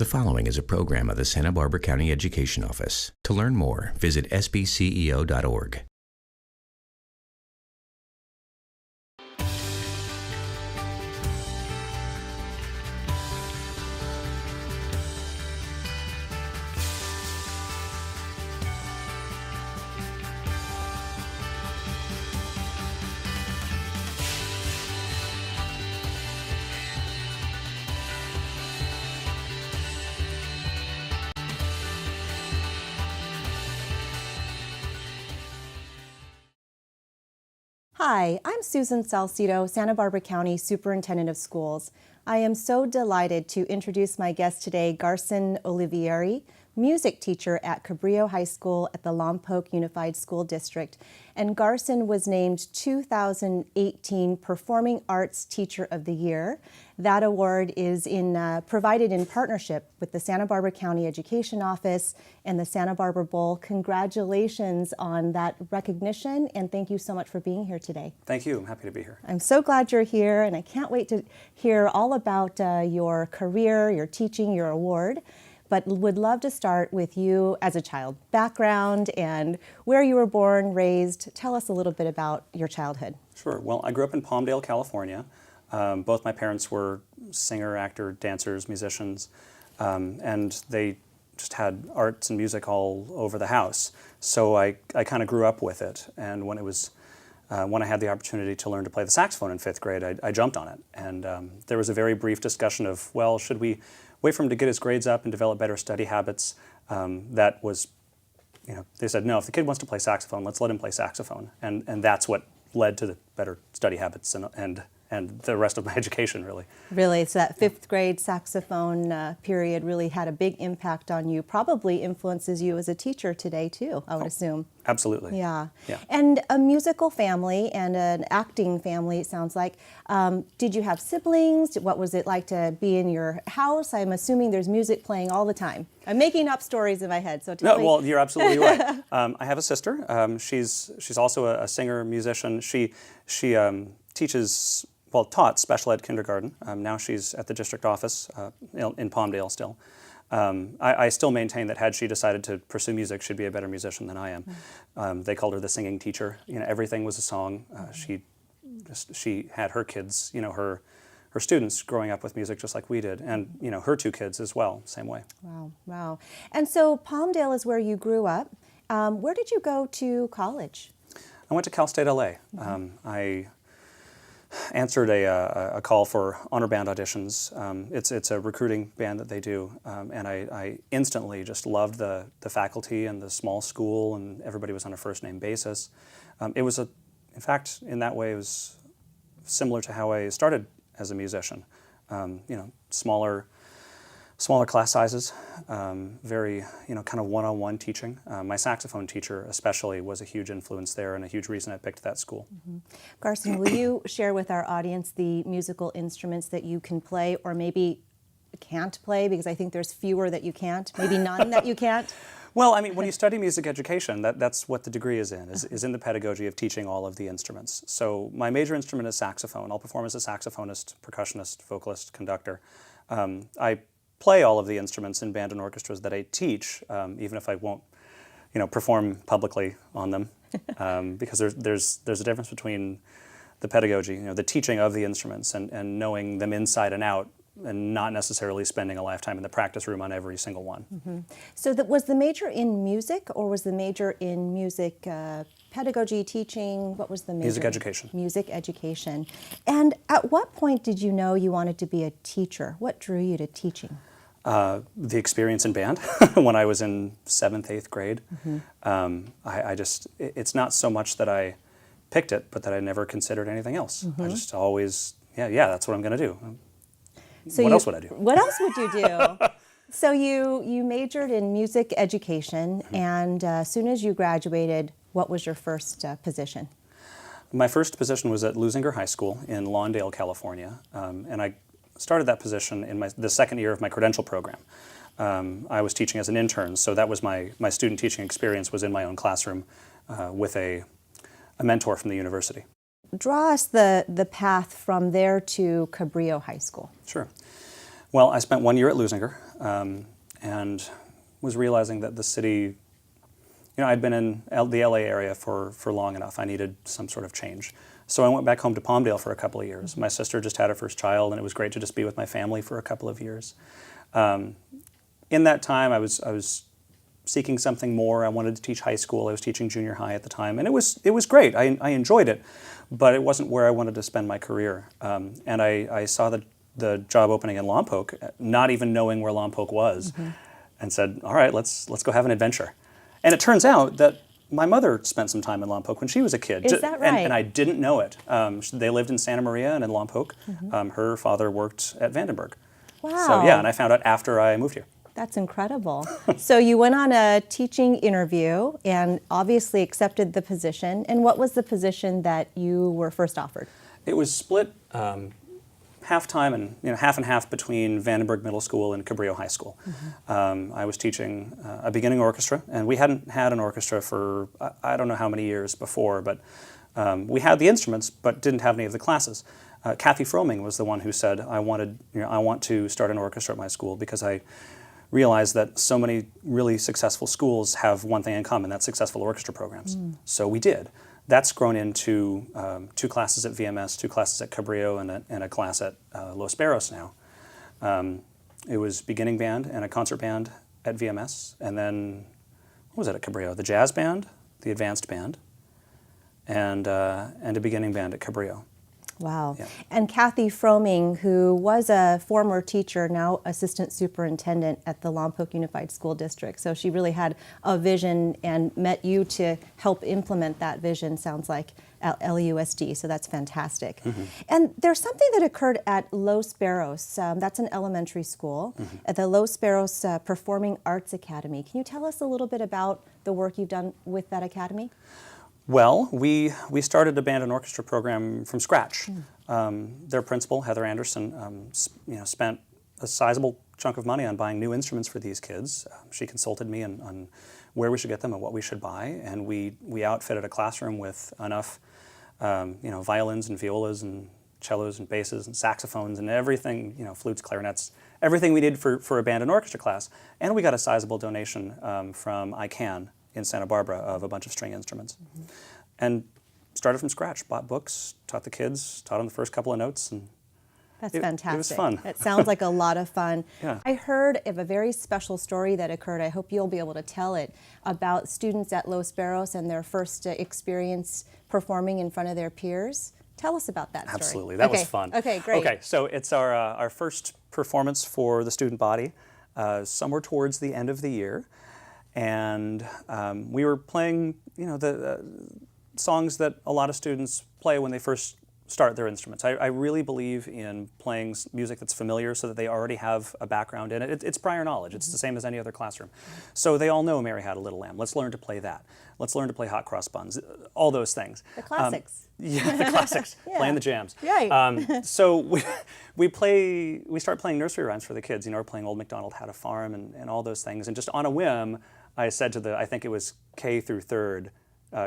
The following is a program of the Santa Barbara County Education Office. To learn more, visit sbceo.org. Hi, I'm Susan Salcido, Santa Barbara County Superintendent of Schools. I am so delighted to introduce my guest today, Garson Olivieri, music teacher at Cabrillo High School at the Lompoc Unified School District. And Garson was named 2018 Performing Arts Teacher of the Year. That award is provided in partnership with the Santa Barbara County Education Office and the Santa Barbara Bowl. Congratulations on that recognition, and thank you so much for being here today. Thank you. I'm happy to be here. I'm so glad you're here, and I can't wait to hear all about your career, your teaching, your award. But would love to start with you as a child, background and where you were born, raised. Tell us a little bit about your childhood. Sure. Well, I grew up in Palmdale, California. Both my parents were singer, actor, dancers, musicians, and they just had arts and music all over the house. So I kind of grew up with it. And when I had the opportunity to learn to play the saxophone in 5th grade, I jumped on it. And there was a very brief discussion of, well, should we wait for him to get his grades up and develop better study habits? That was, they said, no, if the kid wants to play saxophone, let's let him play saxophone. And that's what led to the better study habits and the rest of my education, really. Really, so that 5th grade saxophone period really had a big impact on you, probably influences you as a teacher today too, I would assume. Absolutely. Yeah. And a musical family and an acting family, it sounds like. Did you have siblings? What was it like to be in your house? I'm assuming there's music playing all the time. I'm making up stories in my head, so tell me. Well, you're absolutely right. I have a sister. She's also a singer, musician. She teaches, taught special ed kindergarten. Now she's at the district office in Palmdale still. I still maintain that had she decided to pursue music, she'd be a better musician than I am. They called her the singing teacher. Everything was a song. She had her kids, her students growing up with music just like we did, and her 2 kids as well, same way. Wow. And so Palmdale is where you grew up. Where did you go to college? I went to Cal State LA. I answered a call for honor band auditions. It's a recruiting band that they do, and I instantly just loved the faculty and the small school, and everybody was on a first name basis. In fact, in that way, it was similar to how I started as a musician. Smaller class sizes, very, kind of one-on-one teaching. My saxophone teacher especially was a huge influence there and a huge reason I picked that school. Garson, will you share with our audience the musical instruments that you can play or maybe can't play, because I think there's fewer that you can't, maybe none that you can't? Well, when you study music education, that's what the degree is in the pedagogy of teaching all of the instruments. So my major instrument is saxophone. I'll perform as a saxophonist, percussionist, vocalist, conductor. I play all of the instruments in band and orchestras that I teach, even if I won't, perform publicly on them, because there's a difference between the pedagogy, the teaching of the instruments and knowing them inside and out, and not necessarily spending a lifetime in the practice room on every single one. So was the major in music, or was the major in music pedagogy, teaching? What was the major? Music education. Music education. And at what point did you know you wanted to be a teacher? What drew you to teaching? The experience in band when I was in 7th, 8th grade. It's not so much that I picked it, but that I never considered anything else. I just always, that's what I'm going to do. So what else would I do? What else would you do? So you majored in music education, and as soon as you graduated, what was your first position? My first position was at Lusinger High School in Lawndale, California, and I started that position in the second year of my credential program. I was teaching as an intern, so that was my student teaching experience was in my own classroom with a mentor from the university. Draw us the path from there to Cabrillo High School. Sure. Well, I spent 1 year at Lusinger. and was realizing that the city, I'd been in the LA area for long enough. I needed some sort of change. So I went back home to Palmdale for a couple of years. My sister just had her first child, and it was great to just be with my family for a couple of years. In that time, I was seeking something more. I wanted to teach high school. I was teaching junior high at the time, and it was great. I enjoyed it, but it wasn't where I wanted to spend my career. And I saw the job opening in Lompoc, not even knowing where Lompoc was, and said, all right, let's go have an adventure. And it turns out that my mother spent some time in Lompoc when she was a kid. Is that right? And I didn't know it. They lived in Santa Maria and in Lompoc. Her father worked at Vandenberg. Wow. So yeah, and I found out after I moved here. That's incredible. So you went on a teaching interview and obviously accepted the position. And what was the position that you were first offered? It was split half-time and half and half between Vandenberg Middle School and Cabrillo High School. I was teaching a beginning orchestra, and we hadn't had an orchestra for I don't know how many years before, but we had the instruments but didn't have any of the classes. Kathy Froming was the one who said, I want to start an orchestra at my school because I realized that so many really successful schools have one thing in common, that's successful orchestra programs. So we did. That's grown into 2 classes at VMS, 2 classes at Cabrillo, and a class at Los Barros now. It was beginning band and a concert band at VMS, and then, what was it at Cabrillo? The jazz band, the advanced band, and a beginning band at Cabrillo. Wow. Yeah. And Kathy Froming, who was a former teacher, now assistant superintendent at the Lompoc Unified School District. So she really had a vision and met you to help implement that vision, sounds like, at LUSD. So that's fantastic. And there's something that occurred at Los Barros. That's an elementary school, at the Los Barros Performing Arts Academy. Can you tell us a little bit about the work you've done with that academy? Well, we started a band and orchestra program from scratch. Their principal, Heather Anderson, spent a sizable chunk of money on buying new instruments for these kids. She consulted me on where we should get them and what we should buy, and we outfitted a classroom with enough, violins and violas and cellos and basses and saxophones and everything, flutes, clarinets, everything we needed for a band and orchestra class. And we got a sizable donation from ICANN in Santa Barbara of a bunch of string instruments. And started from scratch, bought books, taught the kids, taught them the first couple of notes, and That's fantastic. It was fun. It sounds like a lot of fun. Yeah. I heard of a very special story that occurred. I hope you'll be able to tell it, about students at Los Barros and their first experience performing in front of their peers. Tell us about that story. Absolutely, that was fun. Okay, great. Okay, so it's our first performance for the student body, somewhere towards the end of the year. And we were playing, the songs that a lot of students play when they first start their instruments. I really believe in playing music that's familiar so that they already have a background in it. It's prior knowledge. It's the same as any other classroom. So they all know Mary Had a Little Lamb. Let's learn to play that. Let's learn to play Hot Cross Buns. All those things. The classics. Yeah, the classics. Yeah. Playing the jams. Right. So we start playing nursery rhymes for the kids. We're playing Old MacDonald Had a Farm and all those things. And just on a whim, I said to I think it was K through third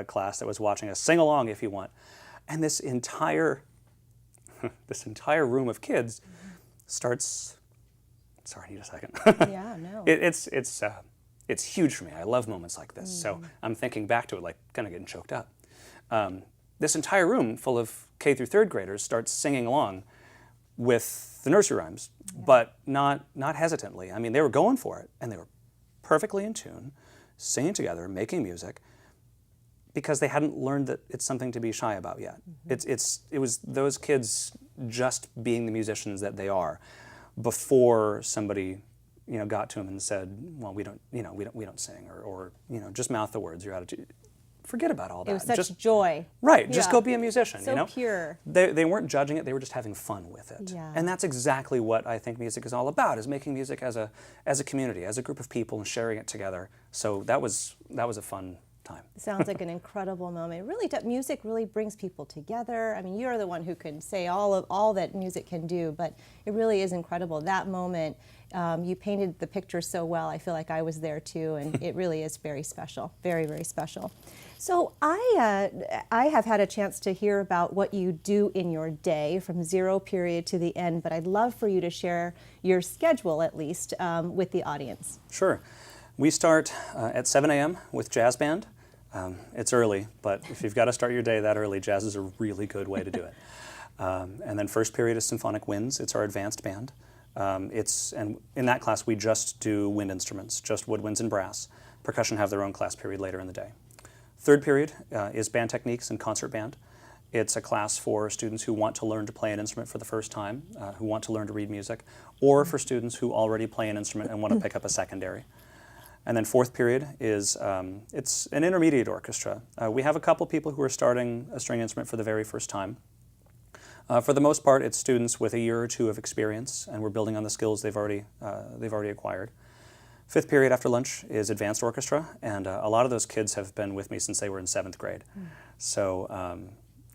class that was watching us, sing along if you want. And this entire room of kids starts. Sorry, I need a second. Yeah, no. It's huge for me. I love moments like this. So I'm thinking back to it, like kind of getting choked up. This entire room full of K through third graders starts singing along with the nursery rhymes, but not hesitantly. I mean, they were going for it, and they were perfectly in tune, singing together, making music, because they hadn't learned that it's something to be shy about yet. It was those kids just being the musicians that they are, before somebody got to them and said, well, we don't sing, or just mouth the words. Your attitude. Forget about all that. It was such just joy. Right, just go be a musician. So pure. They weren't judging it, they were just having fun with it. Yeah. And that's exactly what I think music is all about, is making music as a community, as a group of people, and sharing it together. So that was a fun time. Sounds like an incredible moment. It really music really brings people together. I mean, you're the one who can say all that music can do, but it really is incredible. That moment, you painted the picture so well. I feel like I was there too, and it really is very special, very, very special. So I have had a chance to hear about what you do in your day from zero period to the end, but I'd love for you to share your schedule at least with the audience. Sure. We start at 7 a.m. with jazz band. It's early, but if you've got to start your day that early, jazz is a really good way to do it. And then first period is symphonic winds. It's our advanced band. And in that class we just do wind instruments, just woodwinds and brass. Percussion have their own class period later in the day. Third period is band techniques and concert band. It's a class for students who want to learn to play an instrument for the first time, who want to learn to read music, or for students who already play an instrument and want to pick up a secondary. And then fourth period is, it's an intermediate orchestra. We have a couple people who are starting a string instrument for the very first time. For the most part, it's students with a year or two of experience, and we're building on the skills they've already acquired. Fifth period after lunch is advanced orchestra, and a lot of those kids have been with me since they were in 7th grade. So,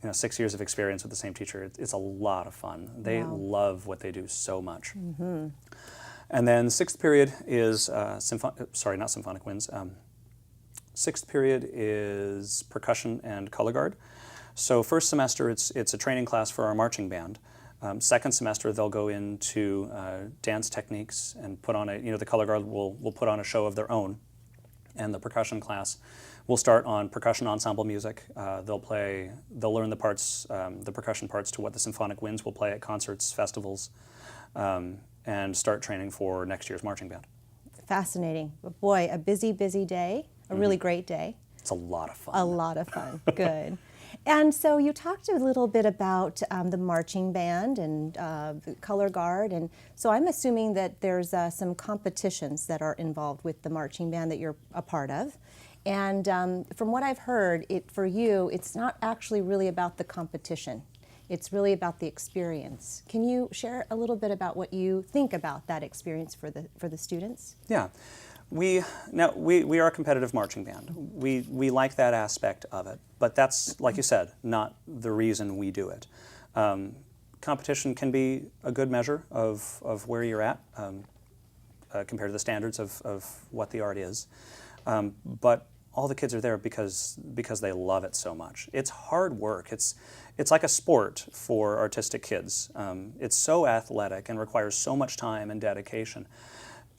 6 years of experience with the same teacher, it's a lot of fun. They love what they do so much. Mm-hmm. And then sixth period is, not symphonic winds. Sixth period is percussion and color guard. So first semester, it's a training class for our marching band. Second semester, they'll go into dance techniques and put on the color guard will put on a show of their own. And the percussion class will start on percussion ensemble music. They'll learn the parts, the percussion parts to what the symphonic winds will play at concerts, festivals, and start training for next year's marching band. Fascinating. But boy, a busy, busy day, a really great day. It's a lot of fun. A lot of fun, good. And so you talked a little bit about the marching band and the color guard, and so I'm assuming that there's some competitions that are involved with the marching band that you're a part of. And from what I've heard, for you, it's not actually really about the competition. It's really about the experience. Can you share a little bit about what you think about that experience for the students? Yeah. We are a competitive marching band. We like that aspect of it, but that's, like you said, not the reason we do it. Competition can be a good measure of where you're at compared to the standards of what the art is. But all the kids are there because they love it so much. It's hard work. It's like a sport for artistic kids. It's so athletic and requires so much time and dedication.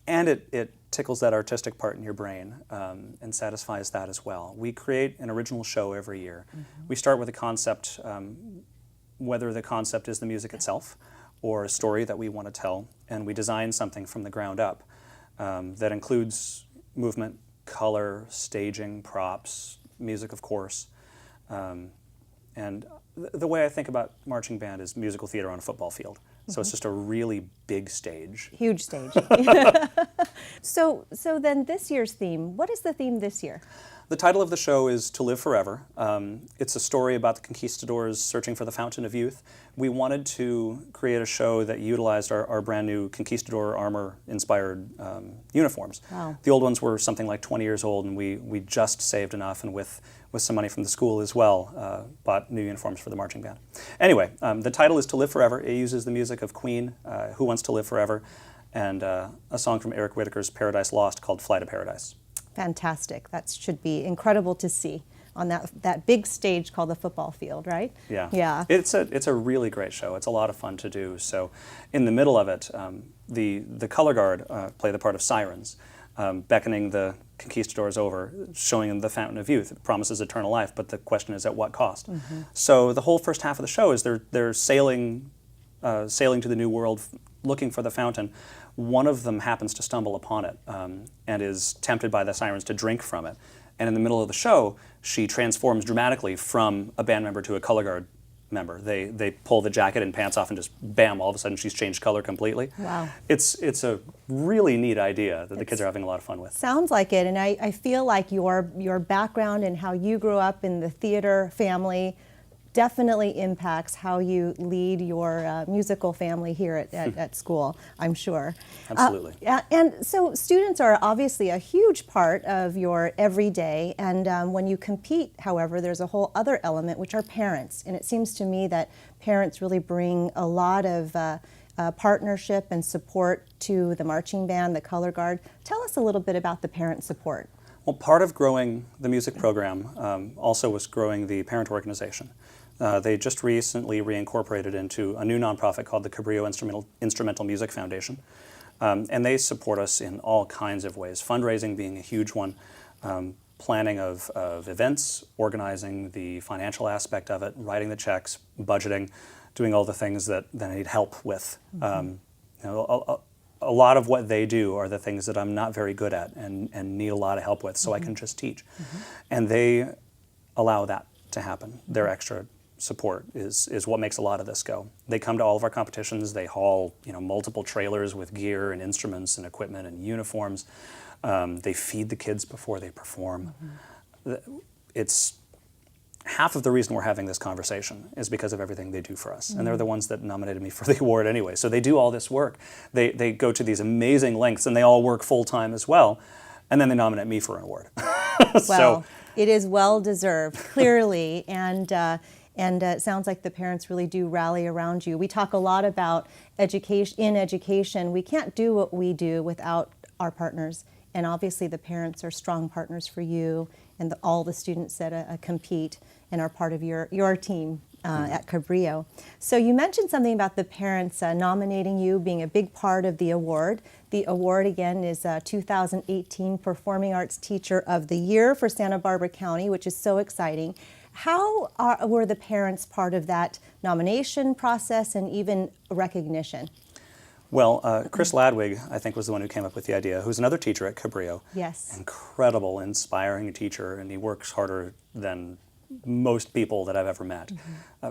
And it tickles that artistic part in your brain and satisfies that as well. We create an original show every year. Mm-hmm. We start with a concept, whether the concept is the music itself or a story that we want to tell, and we design something from the ground up that includes movement, color, staging, props, music, of course. And the way I think about marching band is musical theater on a football field. So it's just a really big stage. Huge stage. So then this year's theme, what is the theme this year? The title of the show is To Live Forever. It's a story about the conquistadors searching for the fountain of youth. We wanted to create a show that utilized our brand new conquistador armor-inspired uniforms. Wow. The old ones were something like 20 years old, and we just saved enough, and with some money from the school as well, bought new uniforms for the marching band. Anyway, the title is To Live Forever. It uses the music of Queen, Who Wants to Live Forever, and a song from Eric Whitacre's Paradise Lost called Fly to Paradise. Fantastic. That should be incredible to see on that big stage called the football field, right? Yeah. Yeah. It's a really great show. It's a lot of fun to do. So in the middle of it, the color guard play the part of sirens, beckoning the conquistadors over, showing them the fountain of youth. It promises eternal life, but the question is at what cost? Mm-hmm. So the whole first half of the show is they're sailing to the new world, looking for the fountain. One of them happens to stumble upon it and is tempted by the sirens to drink from it. And in the middle of the show, she transforms dramatically from a band member to a color guard member. They pull the jacket and pants off and just bam, all of a sudden she's changed color completely. Wow. It's a really neat idea that the kids are having a lot of fun with. Sounds like it, and I feel like your background and how you grew up in the theater family definitely impacts how you lead your musical family here at school, I'm sure. Absolutely. And so students are obviously a huge part of your everyday, and when you compete, however, there's a whole other element, which are parents. And it seems to me that parents really bring a lot of partnership and support to the marching band, the color guard. Tell us a little bit about the parent support. Well, part of growing the music program also was growing the parent organization. They just recently reincorporated into a new nonprofit called the Cabrillo Instrumental Music Foundation. And they support us in all kinds of ways, fundraising being a huge one, planning of events, organizing the financial aspect of it, writing the checks, budgeting, doing all the things that I need help with. A lot of what they do are the things that I'm not very good at and need a lot of help with, so I can just teach. And they allow that to happen. Their extra support is what makes a lot of this go. They come to all of our competitions. They haul multiple trailers with gear and instruments and equipment and uniforms. They feed the kids before they perform. It's half of the reason we're having this conversation is because of everything they do for us. And they're the ones that nominated me for the award anyway. So they do all this work. They go to these amazing lengths, and they all work full-time as well. And then they nominate me for an award. Well, it is well-deserved, clearly. And it sounds like the parents really do rally around you. We talk a lot about education. In education, we can't do what we do without our partners. And obviously the parents are strong partners for you and all the students that compete and are part of your team at Cabrillo. So you mentioned something about the parents nominating you, being a big part of the award. The award, again, is 2018 Performing Arts Teacher of the Year for Santa Barbara County, which is so exciting. How were the parents part of that nomination process and even recognition? Well, Chris Ladwig, I think, was the one who came up with the idea, who's another teacher at Cabrillo. Yes. Incredible, inspiring teacher, and he works harder than most people that I've ever met.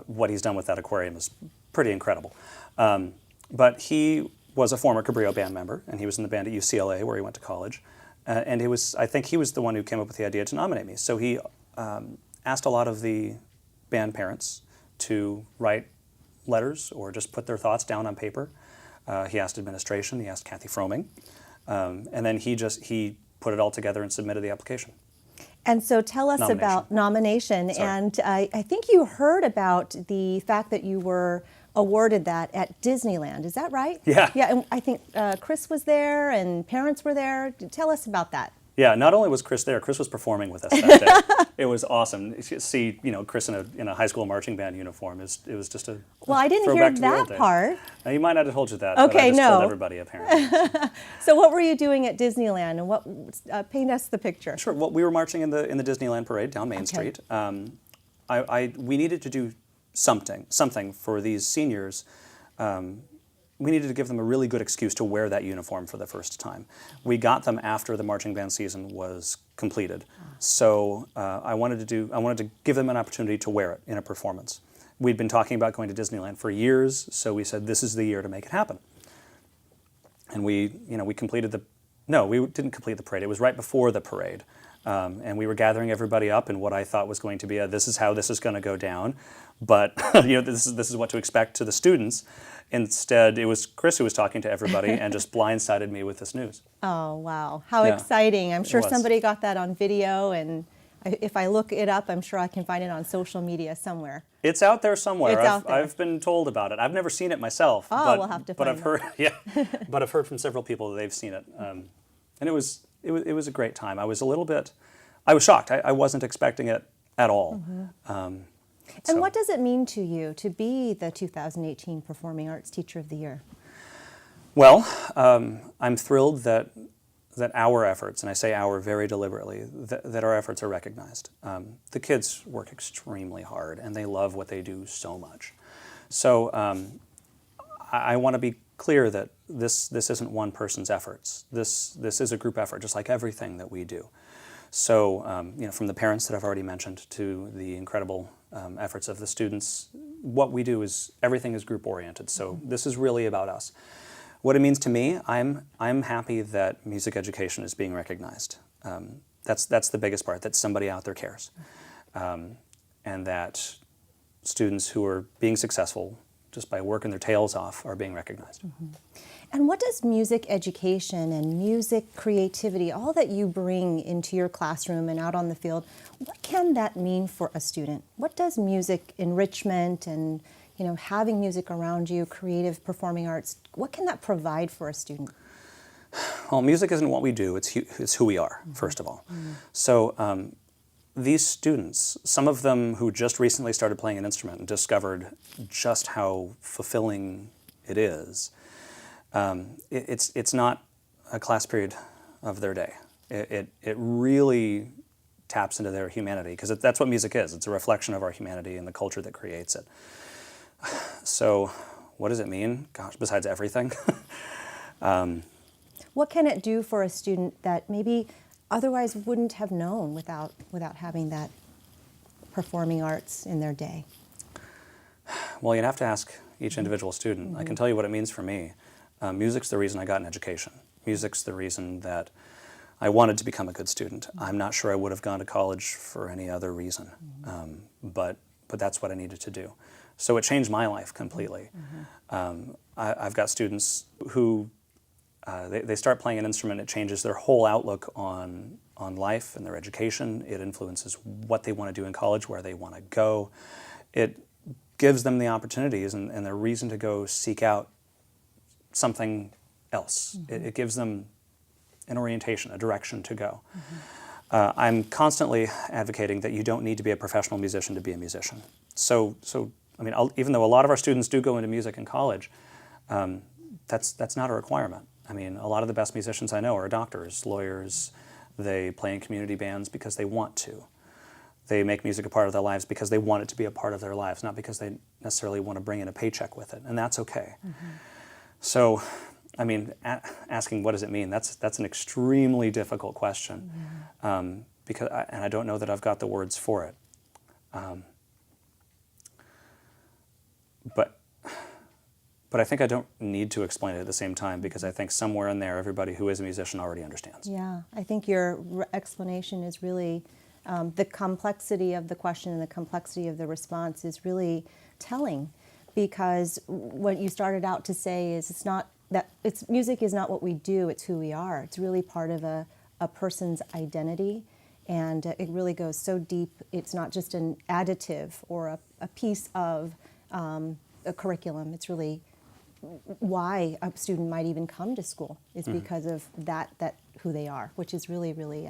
What he's done with that aquarium is pretty incredible. But he was a former Cabrillo band member, and he was in the band at UCLA, where he went to college. And I think he was the one who came up with the idea to nominate me. So he asked a lot of the band parents to write letters or just put their thoughts down on paper. He asked administration, he asked Kathy Froming, and then he put it all together and submitted the application. And so tell us about nomination. Sorry. And I think you heard about the fact that you were awarded that at Disneyland. Is that right? Yeah. Yeah, and I think Chris was there and parents were there. Tell us about that. Yeah, not only was Chris there, Chris was performing with us that day. It was awesome. You see, Chris in a high school marching band uniform. It was just a Well, I didn't hear that part. Now, you might not have told you that. Okay, but I just no. told everybody apparently. So what were you doing at Disneyland, and what paint us the picture? Sure. Well, we were marching in the Disneyland parade down Main Street. We needed to do something for these seniors. We needed to give them a really good excuse to wear that uniform for the first time. We got them after the marching band season was completed. So I wanted to give them an opportunity to wear it in a performance. We'd been talking about going to Disneyland for years, so we said this is the year to make it happen. And we completed we didn't complete the parade. It was right before the parade. And we were gathering everybody up in what I thought was going to be this is how this is going to go down, but this is what to expect to the students. Instead, it was Chris who was talking to everybody and just blindsided me with this news. Oh, wow. How exciting. I'm sure somebody got that on video, and if I look it up, I'm sure I can find it on social media somewhere. It's out there somewhere. It's out there. I've been told about it. I've never seen it myself. Oh, we'll have to find I've heard, but I've heard from several people that they've seen it. And it was a great time. I was shocked. I wasn't expecting it at all. And what does it mean to you to be the 2018 Performing Arts Teacher of the Year? Well, I'm thrilled that our efforts, and I say our very deliberately, that our efforts are recognized. The kids work extremely hard, and they love what they do so much. So I want to be clear that this isn't one person's efforts. This is a group effort, just like everything that we do. So, from the parents that I've already mentioned to the incredible efforts of the students, what we do is everything is group oriented. So this is really about us. What it means to me, I'm happy that music education is being recognized. That's the biggest part. That somebody out there cares, and that students who are being successful just by working their tails off are being recognized. And what does music education and music creativity, all that you bring into your classroom and out on the field, what can that mean for a student? What does music enrichment and having music around you, creative performing arts, what can that provide for a student? Well, music isn't what we do, it's who we are, first of all. So these students, some of them who just recently started playing an instrument and discovered just how fulfilling it is, it's not a class period of their day. It really taps into their humanity, because that's what music is. It's a reflection of our humanity and the culture that creates it. So what does it mean? Gosh, besides everything. What can it do for a student that maybe otherwise wouldn't have known without having that performing arts in their day? Well, you'd have to ask each individual student. I can tell you what it means for me. Music's the reason I got an education. Music's the reason that I wanted to become a good student. I'm not sure I would have gone to college for any other reason, but that's what I needed to do. So it changed my life completely. I've got students who they start playing an instrument, it changes their whole outlook on life and their education. It influences what they want to do in college, where they want to go. It gives them the opportunities and the reason to go seek out something else. It gives them an orientation, a direction to go. I'm constantly advocating that you don't need to be a professional musician to be a musician. So I mean, even though a lot of our students do go into music in college, that's not a requirement. I mean, a lot of the best musicians I know are doctors, lawyers. They play in community bands because they want to. They make music a part of their lives because they want it to be a part of their lives, not because they necessarily want to bring in a paycheck with it, and that's okay. So, I mean, asking what does it mean, that's an extremely difficult question, because I don't know that I've got the words for it. But I think I don't need to explain it at the same time, because I think somewhere in there, everybody who is a musician already understands. Yeah, I think your explanation is really, the complexity of the question and the complexity of the response is really telling, because what you started out to say is music is not what we do, it's who we are. It's really part of a person's identity, and it really goes so deep. It's not just an additive or a piece of a curriculum. It's really why a student might even come to school is because of that who they are, which is really, really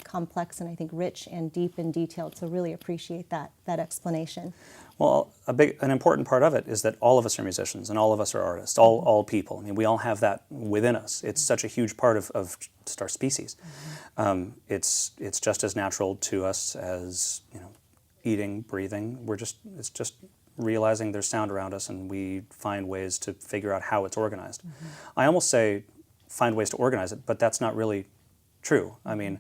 complex and I think rich and deep and detailed. So really appreciate that explanation. Well, an important part of it is that all of us are musicians and all of us are artists, all people. I mean, we all have that within us. It's such a huge part of just our species. It's just as natural to us as eating, breathing. It's just realizing there's sound around us, and we find ways to figure out how it's organized. I almost say find ways to organize it, but that's not really true. I mean,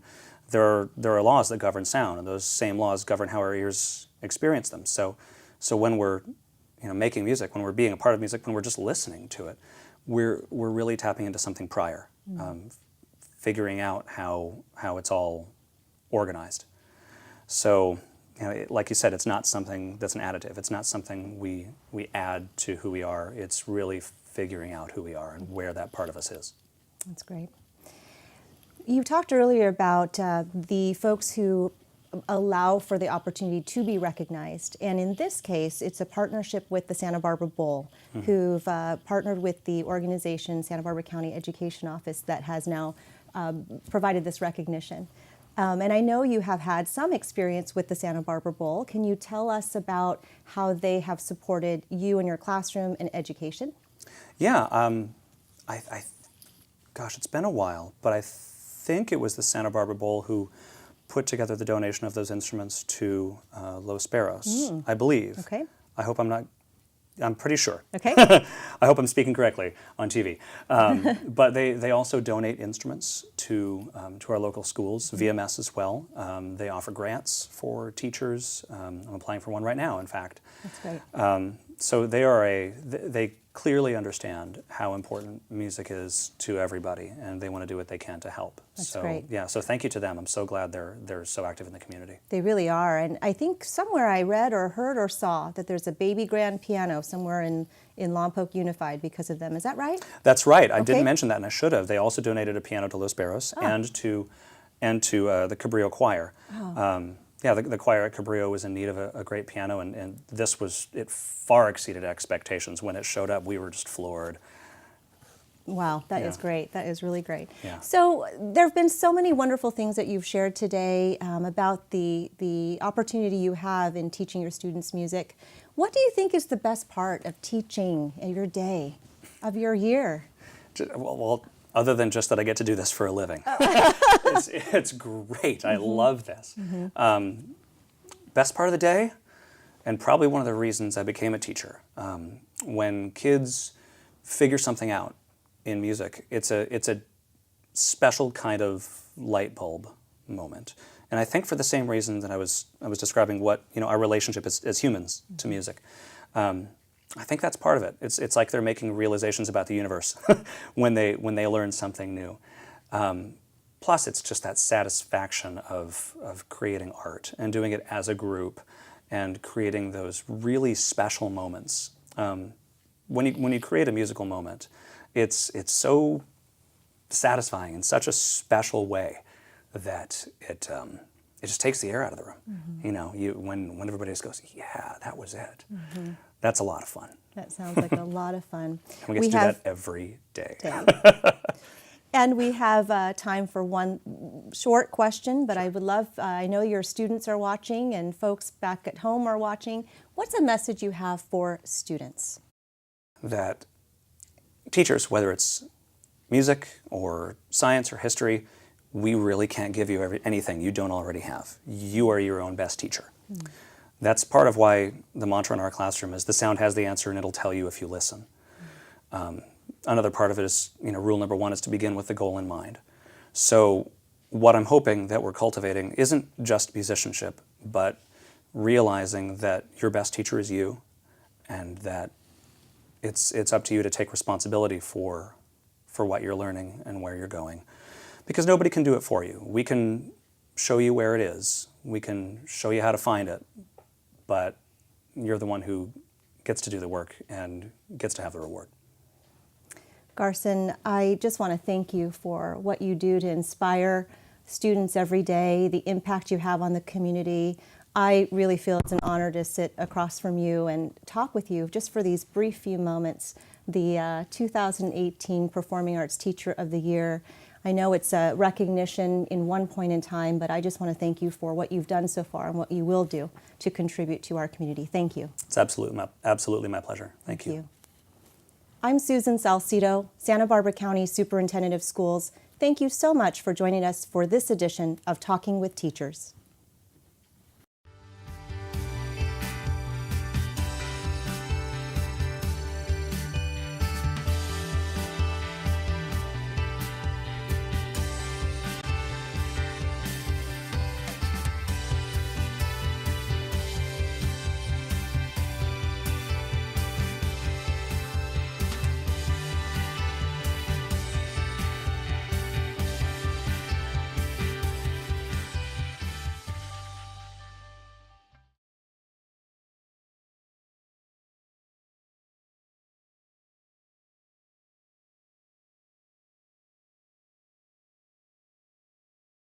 there are laws that govern sound, and those same laws govern how our ears experience them. So when we're making music, when we're being a part of music, when we're just listening to it, we're really tapping into something prior, figuring out how it's all organized. So, like you said, it's not something that's an additive. It's not something we add to who we are. It's really figuring out who we are and where that part of us is. That's great. You talked earlier about the folks who allow for the opportunity to be recognized. And in this case, it's a partnership with the Santa Barbara Bowl, who've partnered with the organization, Santa Barbara County Education Office, that has now provided this recognition. And I know you have had some experience with the Santa Barbara Bowl. Can you tell us about how they have supported you in your classroom and education? Yeah, gosh, it's been a while, but I think it was the Santa Barbara Bowl who put together the donation of those instruments to Los Sparrows, I believe. Okay. I'm pretty sure. Okay. I hope I'm speaking correctly on TV. But they also donate instruments to our local schools, VMS as well. They offer grants for teachers. I'm applying for one right now, in fact. That's great. So they clearly understand how important music is to everybody, and they want to do what they can to help. That's great. Yeah, so thank you to them. I'm so glad they're so active in the community. They really are. And I think somewhere I read or heard or saw that there's a baby grand piano somewhere in Lompoc Unified because of them. Is that right? That's right. I Okay. didn't mention that, and I should have. They also donated a piano to Los Barros and to the Cabrillo choir. Yeah, the choir at Cabrillo was in need of a great piano, and it far exceeded expectations. When it showed up, we were just floored. Wow, that Yeah. is great. That is really great. Yeah. So there have been so many wonderful things that you've shared today about the opportunity you have in teaching your students music. What do you think is the best part of teaching in your day, of your year? Well, other than just that I get to do this for a living. It's great. I love this. Best part of the day, and probably one of the reasons I became a teacher, when kids figure something out in music, it's a special kind of light bulb moment. And I think for the same reason that I was describing what our relationship as humans to music. I think that's part of it. It's like they're making realizations about the universe when they learn something new. Plus, it's just that satisfaction of creating art and doing it as a group and creating those really special moments. When you create a musical moment, it's so satisfying in such a special way that it just takes the air out of the room. When everybody just goes, yeah, that was it. That's a lot of fun. That sounds like a lot of fun. And we get to do that every day. And we have time for one short question, but I would love, I know your students are watching and folks back at home are watching. What's a message you have for students? That teachers, whether it's music or science or history, we really can't give you anything you don't already have. You are your own best teacher. That's part of why the mantra in our classroom is the sound has the answer and it'll tell you if you listen. Another part of it is, rule number one is to begin with the goal in mind. So what I'm hoping that we're cultivating isn't just musicianship, but realizing that your best teacher is you, and that it's up to you to take responsibility for what you're learning and where you're going. Because nobody can do it for you. We can show you where it is. We can show you how to find it. But you're the one who gets to do the work and gets to have the reward. Garson, I just want to thank you for what you do to inspire students every day, the impact you have on the community. I really feel it's an honor to sit across from you and talk with you just for these brief few moments. The 2018 Performing Arts Teacher of the Year. I know it's a recognition in one point in time, but I just want to thank you for what you've done so far and what you will do to contribute to our community. Thank you. It's absolutely my pleasure. Thank you. I'm Susan Salcido, Santa Barbara County Superintendent of Schools. Thank you so much for joining us for this edition of Talking with Teachers.